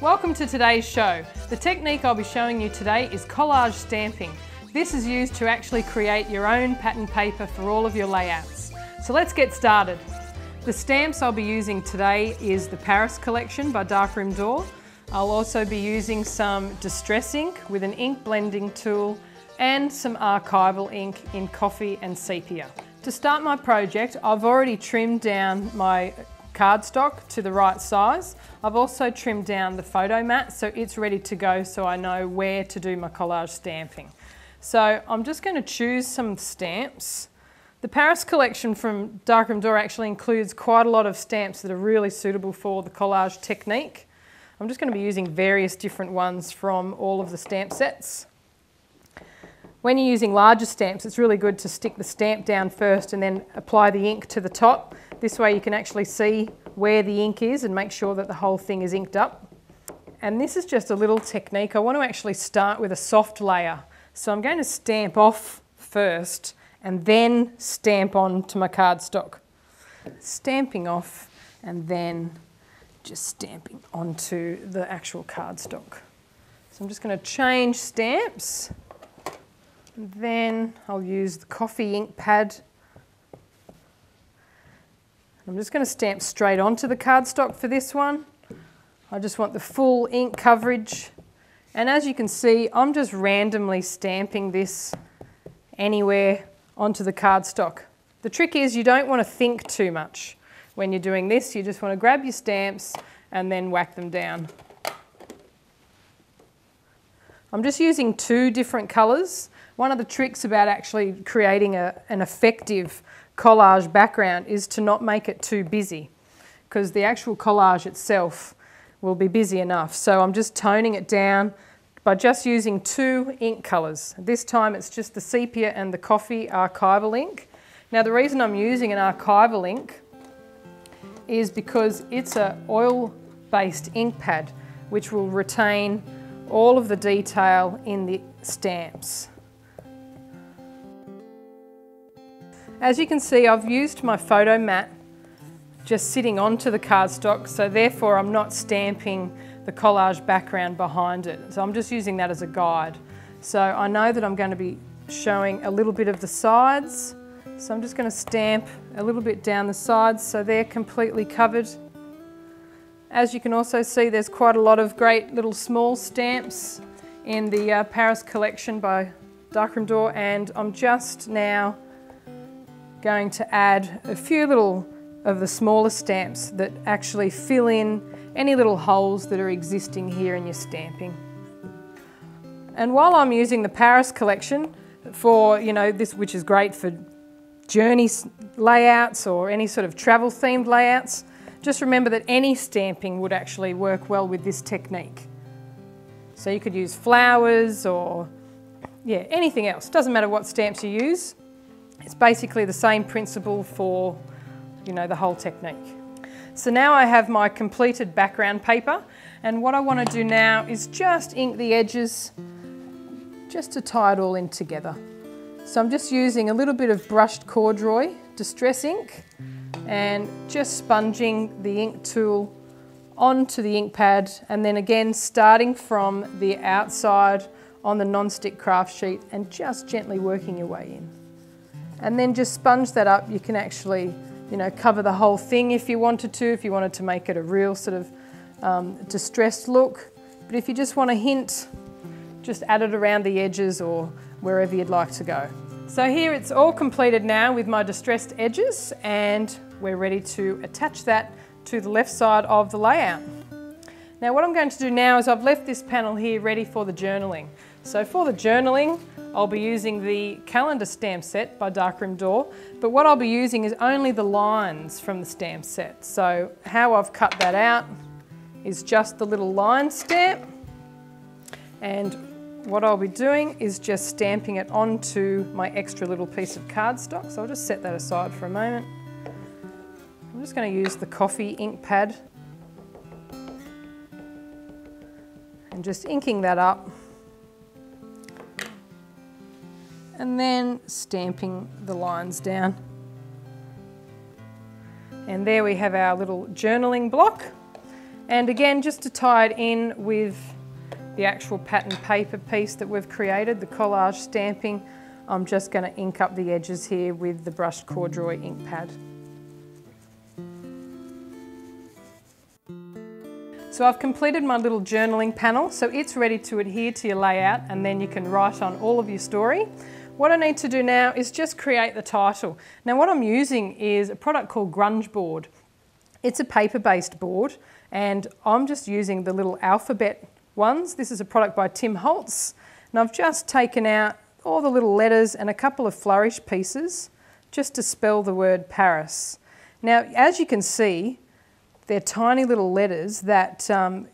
Welcome to today's show. The technique I'll be showing you today is collage stamping. This is used to actually create your own pattern paper for all of your layouts. So let's get started. The stamps I'll be using today is the Paris collection by Darkroom Door. I'll also be using some distress ink with an ink blending tool and some archival ink in coffee and sepia. To start my project, I've already trimmed down my cardstock to the right size. I've also trimmed down the photo mat so it's ready to go, so I know where to do my collage stamping. So I'm just going to choose some stamps. The Paris collection from Darkroom Door actually includes quite a lot of stamps that are really suitable for the collage technique. I'm just going to be using various different ones from all of the stamp sets. When you're using larger stamps, it's really good to stick the stamp down first and then apply the ink to the top. This way you can actually see where the ink is and make sure that the whole thing is inked up. And this is just a little technique. I want to actually start with a soft layer. So I'm going to stamp off first and then stamp onto my cardstock. Stamping off and then just stamping onto the actual cardstock. So I'm just going to change stamps. And then I'll use the coffee ink pad. I'm just going to stamp straight onto the cardstock for this one. I just want the full ink coverage. And as you can see, I'm just randomly stamping this anywhere onto the cardstock. The trick is you don't want to think too much when you're doing this. You just want to grab your stamps and then whack them down. I'm just using two different colours. One of the tricks about actually creating an effective collage background is to not make it too busy, because the actual collage itself will be busy enough. So I'm just toning it down by just using two ink colours. This time it's just the sepia and the coffee archival ink. Now the reason I'm using an archival ink is because it's an oil-based ink pad which will retain all of the detail in the stamps. As you can see, I've used my photo mat just sitting onto the cardstock, so therefore I'm not stamping the collage background behind it. So I'm just using that as a guide. So I know that I'm going to be showing a little bit of the sides, so I'm just going to stamp a little bit down the sides so they're completely covered. As you can also see, there's quite a lot of great little small stamps in the Paris collection by Darkroom Door, and I'm just now going to add a few little of the smaller stamps that actually fill in any little holes that are existing here in your stamping. And while I'm using the Paris collection for, this, which is great for journey layouts or any sort of travel themed layouts, just remember that any stamping would actually work well with this technique. So you could use flowers or anything else. Doesn't matter what stamps you use. It's basically the same principle for, the whole technique. So now I have my completed background paper, and what I want to do now is just ink the edges just to tie it all in together. So I'm just using a little bit of brushed corduroy distress ink and just sponging the ink tool onto the ink pad, and then again starting from the outside on the non-stick craft sheet and just gently working your way in. And then just sponge that up. You can actually, cover the whole thing if you wanted to make it a real sort of distressed look. But if you just want a hint, just add it around the edges or wherever you'd like to go. So here it's all completed now with my distressed edges, and we're ready to attach that to the left side of the layout. Now what I'm going to do now is I've left this panel here ready for the journaling. So for the journaling, I'll be using the calendar stamp set by Darkroom Door, but what I'll be using is only the lines from the stamp set. So how I've cut that out is just the little line stamp, and what I'll be doing is just stamping it onto my extra little piece of cardstock. So I'll just set that aside for a moment. I'm just going to use the coffee ink pad and just inking that up. And then stamping the lines down. And there we have our little journaling block. And again, just to tie it in with the actual pattern paper piece that we've created, the collage stamping, I'm just going to ink up the edges here with the brushed corduroy ink pad. So I've completed my little journaling panel, so it's ready to adhere to your layout, and then you can write on all of your story. What I need to do now is just create the title. Now what I'm using is a product called Grunge board. It's a paper-based board, and I'm just using the little alphabet ones. This is a product by Tim Holtz, and I've just taken out all the little letters and a couple of flourish pieces just to spell the word Paris. Now, as you can see, they're tiny little letters that,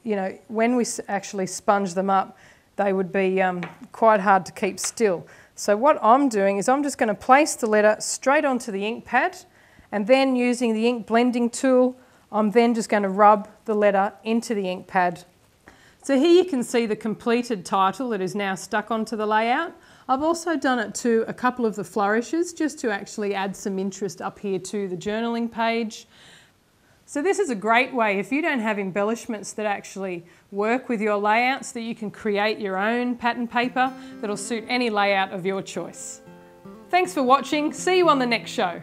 you know, when we actually sponge them up, they would be quite hard to keep still. So what I'm doing is I'm just going to place the letter straight onto the ink pad, and then using the ink blending tool, I'm then just going to rub the letter into the ink pad. So here you can see the completed title that is now stuck onto the layout. I've also done it to a couple of the flourishes just to actually add some interest up here to the journaling page. So this is a great way, if you don't have embellishments that actually work with your layouts, that you can create your own pattern paper that'll suit any layout of your choice. Thanks for watching. See you on the next show.